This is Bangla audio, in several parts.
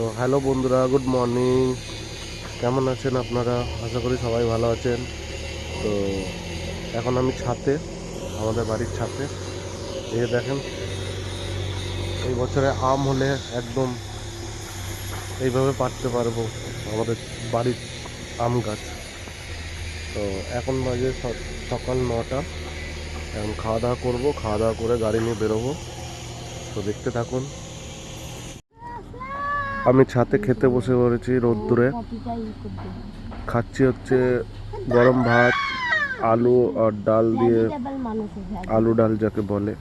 তো হ্যালো বন্ধুরা, গুড মর্নিং। কেমন আছেন আপনারা? আশা করি সবাই ভালো আছেন। তো এখন আমি ছাদে, আমাদের বাড়ির ছাদে। এই দেখেন, এই বছরে আম হলে একদম এইভাবে পাড়তে পারবো আমাদের বাড়ির আম গাছ। তো এখন বাজে সকাল 9টা। এখন খাওয়া দাওয়া করবো, খাওয়া দাওয়া করে গাড়ি নিয়ে বেরোবো। তো দেখতে থাকুন। আমি ছাদে খেতে বসে পড়েছি রোদ্দুরে। খাচ্ছি হচ্ছে গরম ভাত, আলু আর ডাল দিয়ে, আলু ডাল যাকে বলে,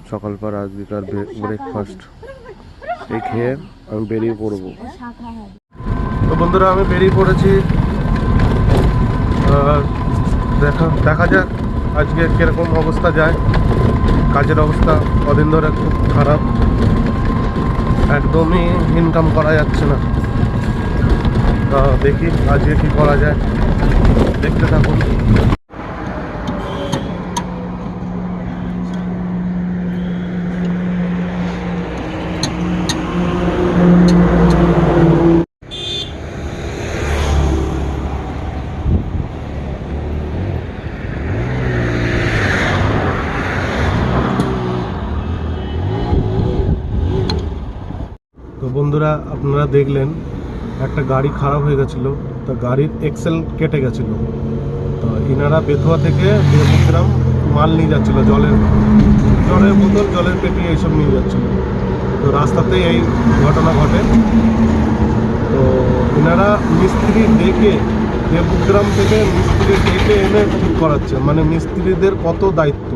সকালবার আজকেকার ব্রেকফাস্ট। এই খেয়ে আমি বেরিয়ে পড়বো। তো বন্ধুরা, আমি বেরিয়ে পড়েছি। দেখা যাক আজকে কিরকম অবস্থা যায়। কাজের অবস্থা কদিন ধরে খুব খারাপ, একদমই ইনকাম করা যাচ্ছে না। দেখি আজকে কি করা যায়, দেখতে থাকুন। তো বন্ধুরা, আপনারা দেখলেন একটা গাড়ি খারাপ হয়ে গেছিলো। তো গাড়ির এক্সেল কেটে গেছিলো। তো ইনারা বেথুয়া থেকে বীরভূম মাল নিয়ে যাচ্ছিল, জলের বোতল, জলের পেটি, এইসব নিয়ে যাচ্ছিল। তো রাস্তাতেই এই ঘটনা ঘটে। তো ইনারা মিস্ত্রি ডেকে, দেবগ্রাম থেকে মিস্ত্রি ডেকে এনে ঠিক করাচ্ছে। মানে মিস্ত্রিদের কত দায়িত্ব,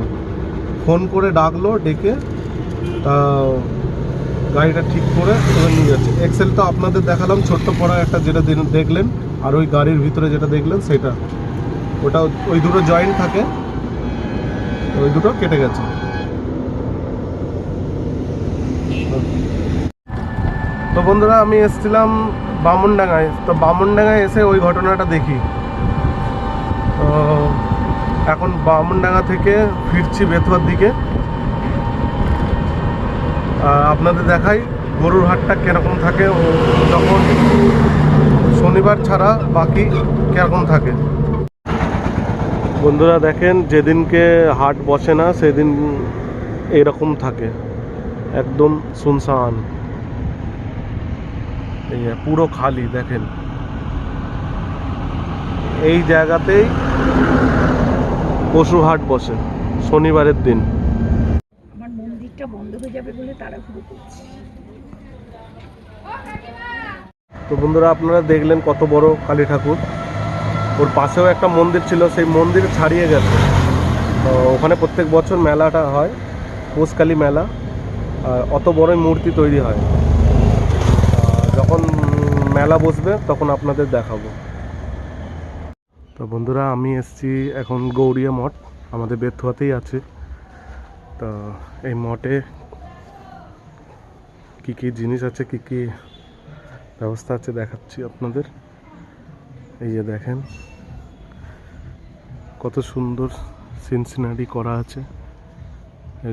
ফোন করে ডাকলো, ডেকে তা গাড়িটা ঠিক করে এবার নিয়ে যাচ্ছে। এক্সেল তো আপনাদের দেখালাম, ছোট্ট পড়া একটা, যেটা দেখলেন। আর ওই গাড়ির ভিতরে যেটা দেখলেন সেটা, ওটা ওই দুটো জয়েন্ট থাকে, ওই দুটো কেটে গেছে। তো বন্ধুরা, আমি এসেছিলাম বামুনডাঙ্গায়। তো বামুনডাঙ্গায় এসে ওই ঘটনাটা দেখি। তো এখন বামুনডাঙ্গা থেকে ফিরছি বেথুয়ার দিকে। আপনাদের দেখাই গরুর হাটটা কিরকম থাকে যখন শনিবার ছাড়া বাকি কিরকম থাকে। বন্ধুরা দেখেন, যেদিনকে হাট বসে না সেদিন এরকম থাকে, একদম শুনশান। এই পুরো খালি দেখেন। এই জায়গাতেই পশু হাট বসে শনিবারের দিন। আমার মন্দিরটা বন্ধ হয়ে যাবে বলে তাড়াহুড়ো করছি। তো বন্ধুরা, আপনারা দেখলেন কত বড় কালী ঠাকুর। ওর পাশেও একটা মন্দির ছিল, সেই মন্দির ছাড়িয়ে গেছে। তো ওখানে প্রত্যেক বছর মেলাটা হয়, পৌষকালী মেলা। অত বড়ই মূর্তি তৈরি হয়। যখন মেলা বসবে তখন আপনাদের দেখাবো। তো বন্ধুরা, আমি এসেছি এখন গৌড়িয়া মঠ, আমাদের বেথুয়াতেই আছে। তো এই মঠে কি কি জিনিস আছে, কি কি ব্যবস্থা আছে দেখাচ্ছি আপনাদের। এই যে দেখেন কত সুন্দর সিনসিনারি করা আছে।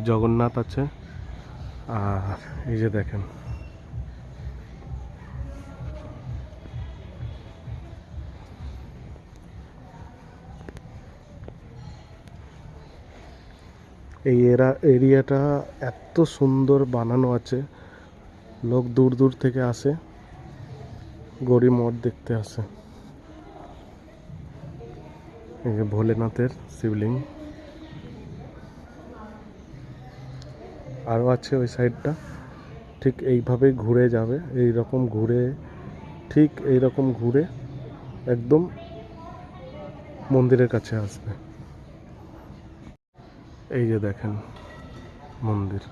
জগন্নাথ আছে। আর এই যে দেখেন, এই এরিয়াটা এত সুন্দর বানানো আছে, লোক দূর দূর থেকে আসে, গৌরী মঠ দেখতে আসে। এই যে ভোলেনাথের শিবলিঙ্গ আরও আছে ওই সাইডটা। ঠিক এইভাবেই ঘুরে যাবে, এই রকম ঘুরে, ঠিক এই রকম ঘুরে একদম মন্দিরের কাছে আসবে। এই যে দেখেন মন্দির।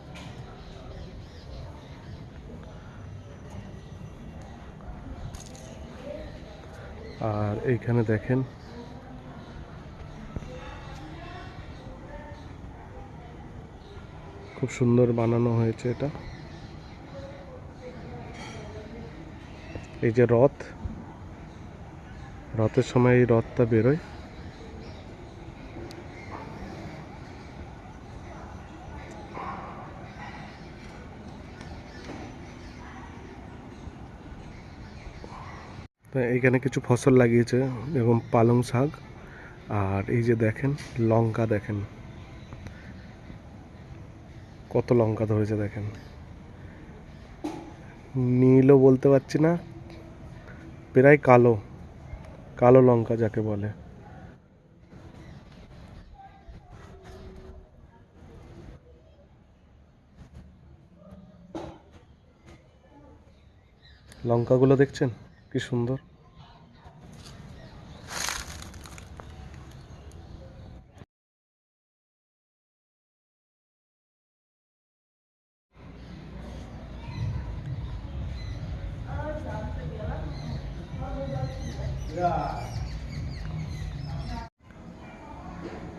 আর এইখানে দেখেন খুব সুন্দর বানানো হয়েছে এটা। এই যে রথের সময় এই রথটা বেরোয়। তো এইখানে কিছু ফসল লাগিয়েছে, যেরকম পালং শাক, আর এই যে দেখেন লঙ্কা, দেখেন কত লঙ্কা ধরেছে, দেখেন নীলও বলতে পারছি না, প্রায় কালো, কালো লঙ্কা যাকে বলে। লঙ্কাগুলো দেখছেন কি সুন্দর।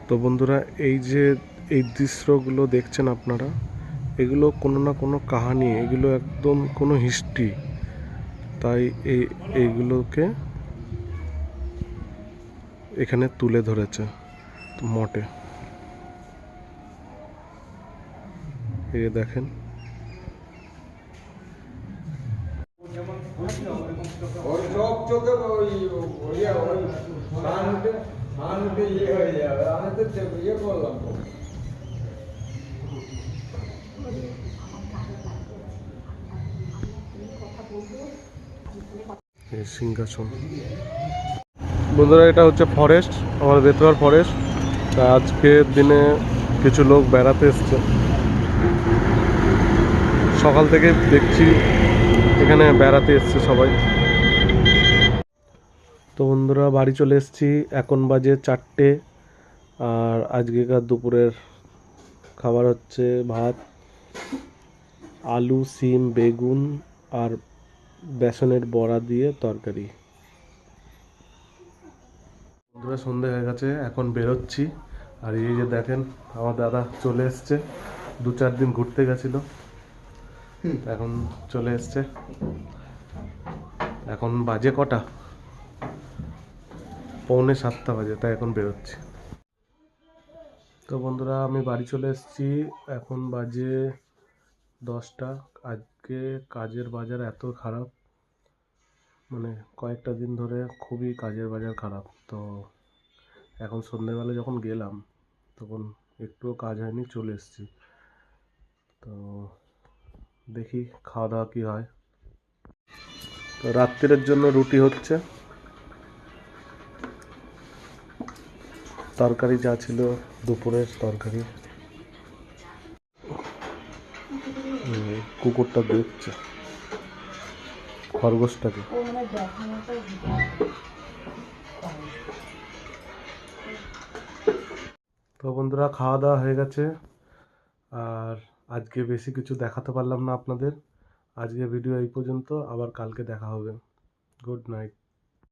তো বন্ধুরা, এই যে এই দৃশ্যগুলো দেখছেন আপনারা, এগুলো কোনো না কোনো কাহানি, এগুলো একদম কোনো হিস্ট্রি, তাই এইগুলোকে এখানে তুলে ধরেছে মঠে। এই যে দেখেন, ওই চোখ চোখে ওই ওই সানুটে ইয়ে হয়ে যাবে, আমি তো ইয়ে করলাম। এই সিংহাসন। বন্ধুরা, এটা হচ্ছে ফরেস্ট, আমার বেতুয়ার ফরেস্ট। তা আজকের দিনে কিছু লোক বেড়াতে এসছে, সকাল থেকে দেখছি এখানে বেড়াতে এসছে সবাই। তো বন্ধুরা, বাড়ি চলে এসেছি, এখন বাজে 4টে। আর আজকেকার দুপুরের খাবার হচ্ছে ভাত, আলু, সিম, বেগুন আর বেসনের বড়া দিয়ে তরকারি। বন্ধুরা, সন্ধে হয়ে গেছে, এখন বেরোচ্ছি। আর এই যে দেখেন, আমার দাদা চলে এসছে, 2-4 দিন ঘুরতে গেছিল, এখন চলে এসছে। এখন বাজে কটা, 6:45 বাজে, তাই এখন বেরোচ্ছি। তো বন্ধুরা, আমি বাড়ি চলে এসেছি, এখন বাজে 10টা। আজকে কাজের বাজার এত খারাপ, মানে কয়েকটা দিন ধরে খুবই কাজের বাজার খারাপ। তো এখন সন্ধ্যেবেলা যখন গেলাম, তখন একটুও কাজ হয়নি, চলে এসেছি। তো দেখি খাওয়া দাওয়া কী হয়। তো রাত্রের জন্য রুটি হচ্ছে, তরকারি যা ছিল দুপুরের তরকারি। কুকুরটা দেখছে খরগোশটাকে। তো বন্ধুরা, খাওয়া দাওয়া হয়ে গেছে, আর আজকে বেশি কিছু দেখাতে পারলাম না আপনাদের। আজকে ভিডিও এই পর্যন্ত, আবার কালকে দেখা হবে। Good night.